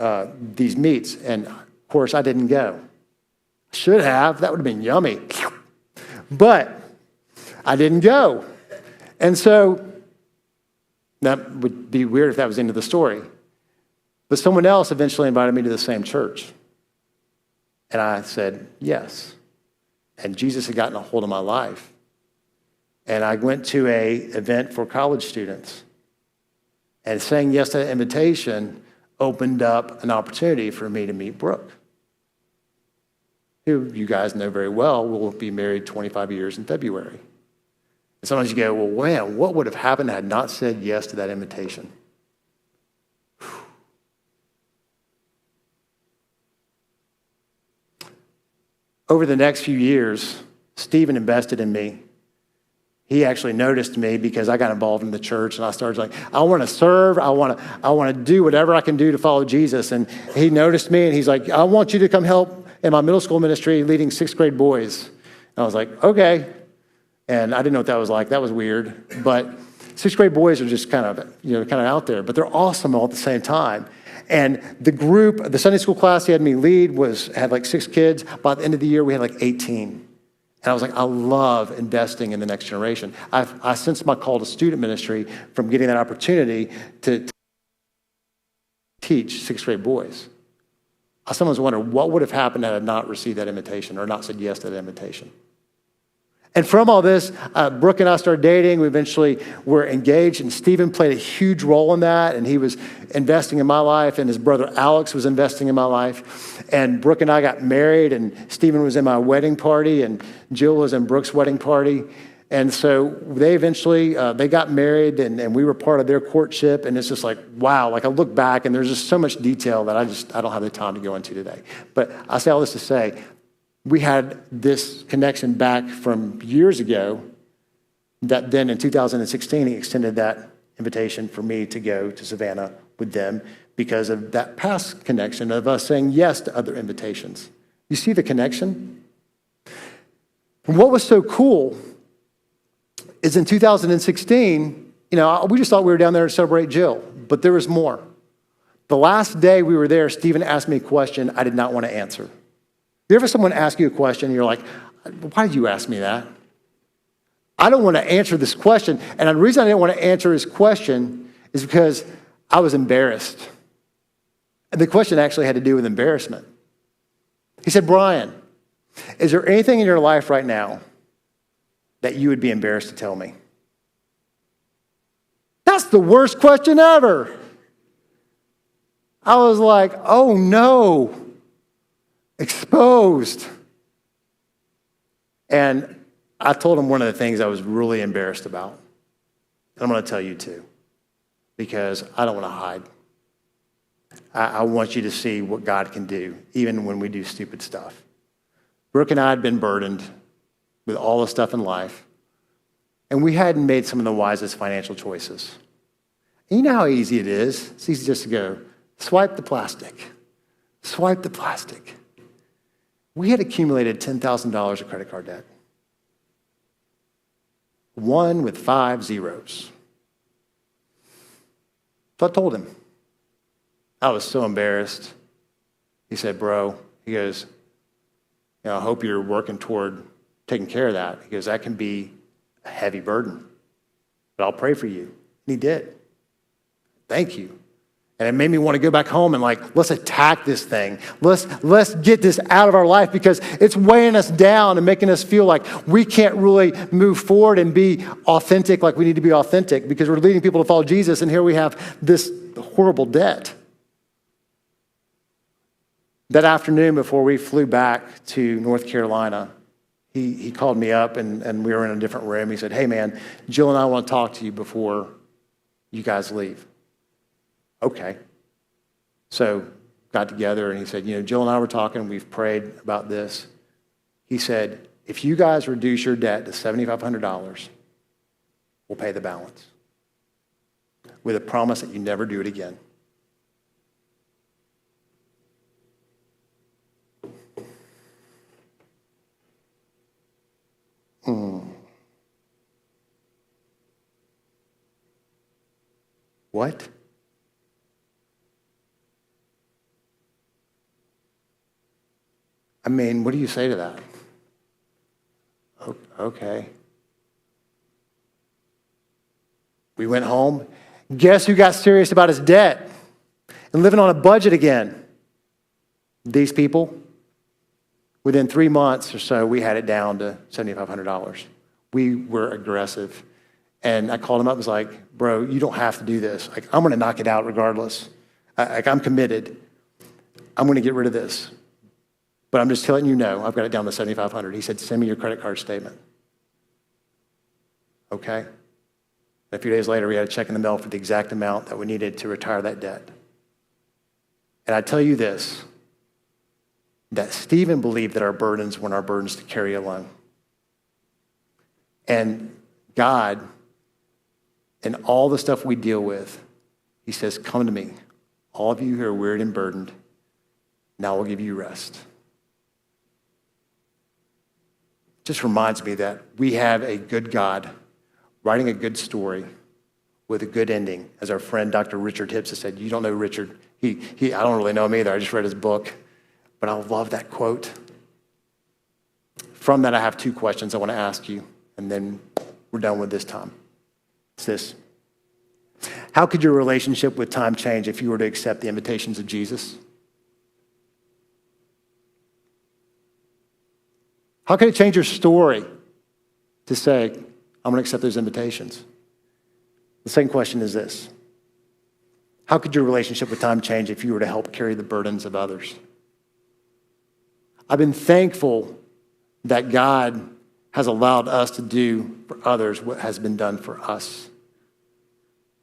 these meats. And of course, I didn't go. Should have. That would have been yummy. But I didn't go. And so that would be weird if that was the end of the story. But someone else eventually invited me to the same church. And I said, yes. And Jesus had gotten a hold of my life. And I went to an event for college students. And saying yes to that invitation opened up an opportunity for me to meet Brooke, who you guys know very well will be married 25 years in February. And sometimes you go, well, man, what would have happened had I not said yes to that invitation? Over the next few years, Stephen invested in me. He actually noticed me because I got involved in the church, and I started like, I want to serve. I want to do whatever I can do to follow Jesus. And he noticed me, and he's like, I want you to come help in my middle school ministry leading 6th grade boys. And I was like, okay. And I didn't know what that was like. That was weird. But 6th grade boys are just kind of out there, but they're awesome all at the same time. And the group, the Sunday school class he had me lead had like 6 kids. By the end of the year, we had like 18. And I was like, I love investing in the next generation. I sensed my call to student ministry from getting that opportunity to teach 6th grade boys. I sometimes wonder what would have happened had I not received that invitation or not said yes to that invitation. And from all this, Brooke and I started dating. We eventually were engaged, and Stephen played a huge role in that, and he was investing in my life, and his brother Alex was investing in my life. And Brooke and I got married, and Stephen was in my wedding party, and Jill was in Brooke's wedding party. And so they eventually, they got married, and we were part of their courtship, and it's just like, wow. Like, I look back, and there's just so much detail that I don't have the time to go into today. But I say all this to say, we had this connection back from years ago that then in 2016, he extended that invitation for me to go to Savannah with them because of that past connection of us saying yes to other invitations. You see the connection? And what was so cool is in 2016, we just thought we were down there to celebrate Jill, but there was more. The last day we were there, Stephen asked me a question I did not want to answer. You ever someone ask you a question and you're like, why did you ask me that? I don't want to answer this question. And the reason I didn't want to answer his question is because I was embarrassed. And The question actually had to do with embarrassment. He said, Brian, is there anything in your life right now that you would be embarrassed to tell me? That's the worst question ever. I was like, oh no, exposed. And I told him one of the things I was really embarrassed about. And I'm going to tell you too, because I don't want to hide. I want you to see what God can do, even when we do stupid stuff. Brooke and I had been burdened with all the stuff in life, and we hadn't made some of the wisest financial choices. And you know how easy it is. It's easy just to go, swipe the plastic. Swipe the plastic. We had accumulated $10,000 of credit card debt. One with 5 zeros. So I told him. I was so embarrassed. He said, bro, he goes, I hope you're working toward taking care of that. He goes, that can be a heavy burden, but I'll pray for you. And he did. Thank you. And it made me want to go back home and let's attack this thing. Let's get this out of our life because it's weighing us down and making us feel like we can't really move forward and be authentic like we need to be authentic because we're leading people to follow Jesus, and here we have this horrible debt. That afternoon before we flew back to North Carolina, he called me up and we were in a different room. He said, hey man, Jill and I want to talk to you before you guys leave. Okay. So got together and he said, Jill and I were talking, we've prayed about this. He said, if you guys reduce your debt to $7,500, we'll pay the balance with a promise that you never do it again. What? I mean, what do you say to that? Okay. We went home. Guess who got serious about his debt and living on a budget again? These people. Within 3 months or so, we had it down to $7,500. We were aggressive. And I called him up and was like, bro, you don't have to do this. I'm going to knock it out regardless. I'm committed. I'm going to get rid of this. But I'm just letting you know, I've got it down to $7,500. He said, send me your credit card statement. Okay. And a few days later, we had a check in the mail for the exact amount that we needed to retire that debt. And I tell you this, that Stephen believed that our burdens weren't our burdens to carry alone. And God, in all the stuff we deal with, he says, come to me, all of you who are wearied and burdened, now I'll give you rest. Just reminds me that we have a good God writing a good story with a good ending. As our friend Dr. Richard Hips has said, you don't know Richard. I don't really know him either. I just read his book. But I love that quote. From that, I have 2 questions I want to ask you, and then we're done with this time. It's this. How could your relationship with time change if you were to accept the invitations of Jesus? How could it change your story to say, I'm going to accept those invitations? The second question is this. How could your relationship with time change if you were to help carry the burdens of others? I've been thankful that God has allowed us to do for others what has been done for us.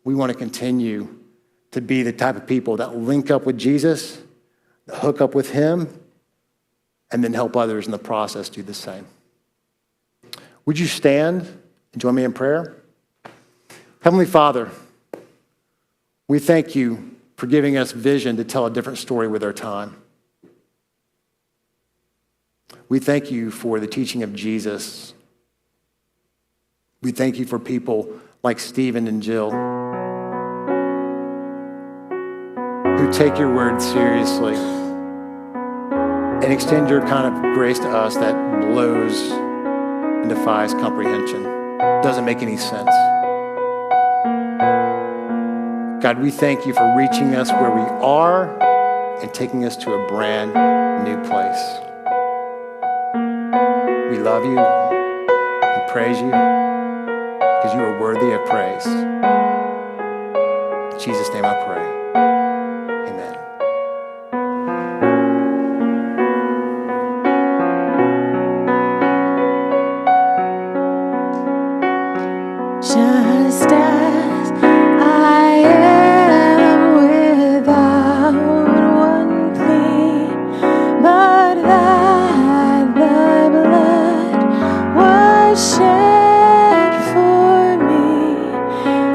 We want to continue to be the type of people that link up with Jesus, that hook up with him, and then help others in the process do the same. Would you stand and join me in prayer? Heavenly Father, we thank you for giving us vision to tell a different story with our time. We thank you for the teaching of Jesus. We thank you for people like Stephen and Jill who take your word seriously and extend your kind of grace to us that blows and defies comprehension. Doesn't make any sense. God, we thank you for reaching us where we are and taking us to a brand new place. We love you and praise you because you are worthy of praise. In Jesus' name I pray. Amen. Just as I am without one plea, but that thy blood was shed for me,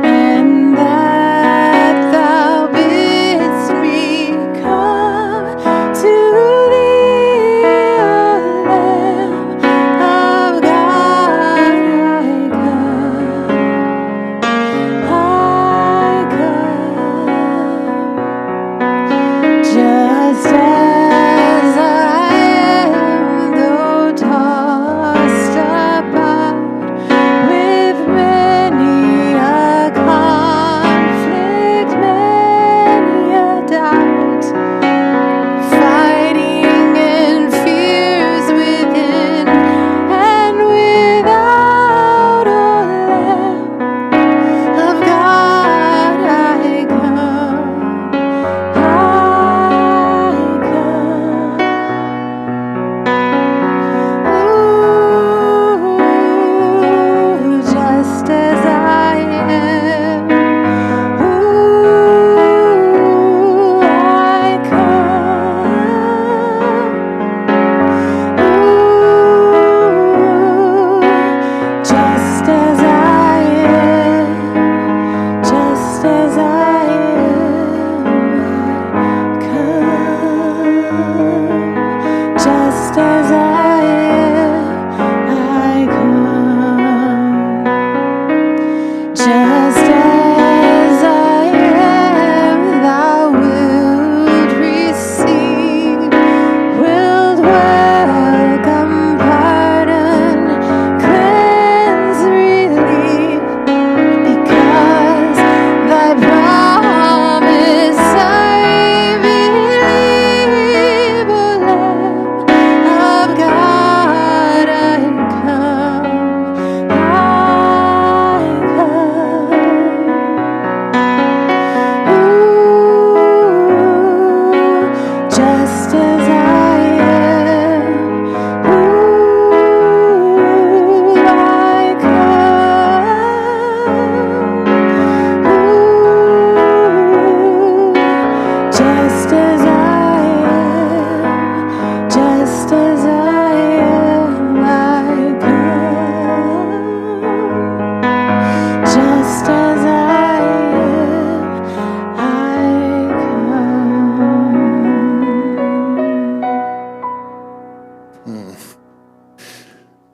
and that thou bidst me come to thee, O Lamb of God, I come. Just as I am, though tossed about with many a conflict, many a doubt, fighting and fears within and without, O Lamb of God, I come, Ooh, just as I am, ooh, I come. Ooh, just as I am, just as I am, I come. Just as I am, I come. Just as I am, thou wilt receive, wilt welcome, pardon, cleanse, relieve, because thy promise I believe, O Lamb of God, I come, I come. Ooh, just as I am, ooh, I come. Ooh, just as I am, just as I am, I come. Just as I am, I come.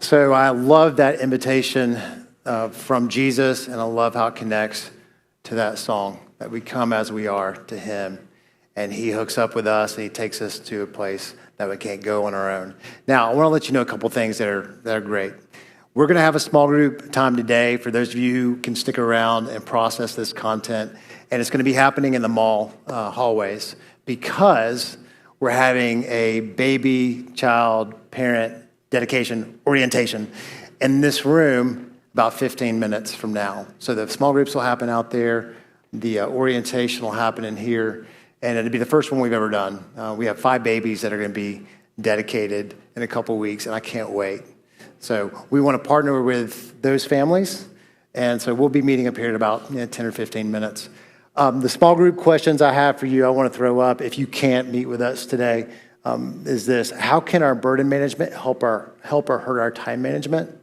So I love that invitation from Jesus, and I love how it connects to that song, that we come as we are to him, and he hooks up with us, and he takes us to a place that we can't go on our own. Now, I want to let you know a couple things that are great. We're going to have a small group time today for those of you who can stick around and process this content, and it's going to be happening in the mall hallways because we're having a baby, child, parent dedication orientation in this room about 15 minutes from now. So the small groups will happen out there. The orientation will happen in here, and it'll be the first one we've ever done. We have 5 babies that are going to be dedicated in a couple weeks, and I can't wait. So we want to partner with those families, and so we'll be meeting up here in about 10 or 15 minutes. The small group questions I have for you, I want to throw up if you can't meet with us today, is this: how can our burden management help or hurt our time management?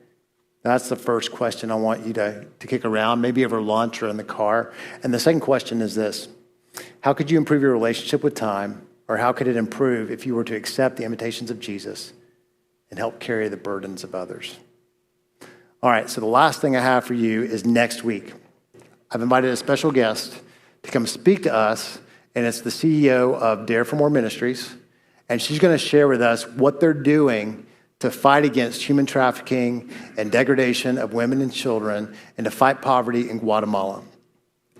That's the first question I want you to kick around, maybe over lunch or in the car. And the second question is this: how could you improve your relationship with time, or how could it improve if you were to accept the invitations of Jesus and help carry the burdens of others? All right, so the last thing I have for you is next week. I've invited a special guest to come speak to us, and it's the CEO of Dare for More Ministries, and she's going to share with us what they're doing to fight against human trafficking and degradation of women and children, and to fight poverty in Guatemala.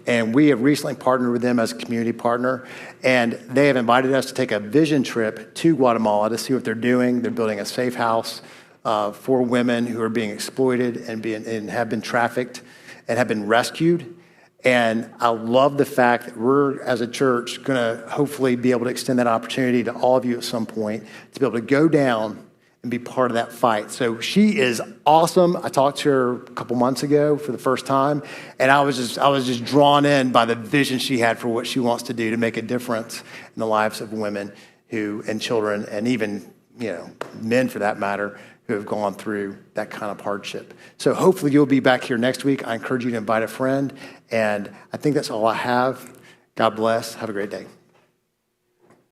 And we have recently partnered with them as a community partner. And they have invited us to take a vision trip to Guatemala to see what they're doing. They're building a safe house for women who are being exploited and have been trafficked and have been rescued. And I love the fact that we're, as a church, going to hopefully be able to extend that opportunity to all of you at some point to be able to go down and be part of that fight. So she is awesome. I talked to her a couple months ago for the first time, and I was just drawn in by the vision she had for what she wants to do to make a difference in the lives of women and children, and even men for that matter, who have gone through that kind of hardship. So hopefully you'll be back here next week. I encourage you to invite a friend. And I think that's all I have. God bless. Have a great day.